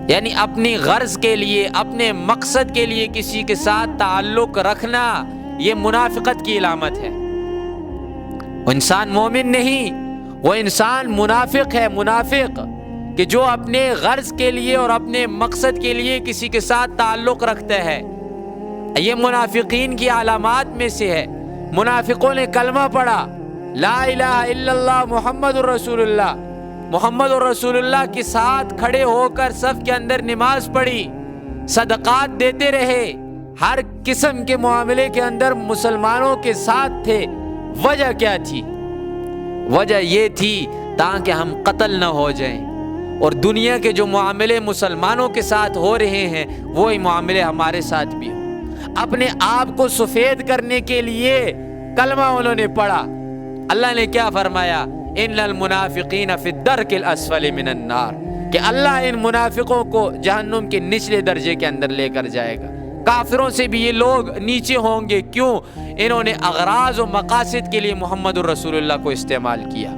یعنی اپنی غرض کے لیے، اپنے مقصد کے لیے کسی کے ساتھ تعلق رکھنا یہ منافقت کی علامت ہے۔ وہ انسان مومن نہیں، وہ انسان منافق ہے، منافق کہ جو اپنے غرض کے لیے اور اپنے مقصد کے لیے کسی کے ساتھ تعلق رکھتا ہے۔ یہ منافقین کی علامات میں سے ہے۔ منافقوں نے کلمہ پڑھا، لا الہ الا اللہ محمد الرسول اللہ، محمد الرسول اللہ کے ساتھ کھڑے ہو کر صف کے اندر نماز پڑھی، صدقات دیتے رہے، ہر قسم کے معاملے کے اندر مسلمانوں کے ساتھ تھے۔ وجہ کیا تھی؟ وجہ یہ تھی تاکہ ہم قتل نہ ہو جائیں، اور دنیا کے جو معاملے مسلمانوں کے ساتھ ہو رہے ہیں وہی معاملے ہمارے ساتھ بھی ہوں۔ اپنے آپ کو سفید کرنے کے لیے کلمہ انہوں نے پڑھا۔ اللہ نے کیا فرمایا؟ ان المنافقین فی الدرک الاسفل من النار، کہ اللہ ان منافقوں کو جہنم کے نچلے درجے کے اندر لے کر جائے گا۔ کافروں سے بھی یہ لوگ نیچے ہوں گے، کیوں؟ انہوں نے اغراض و مقاصد کے لیے محمد الرسول اللہ کو استعمال کیا۔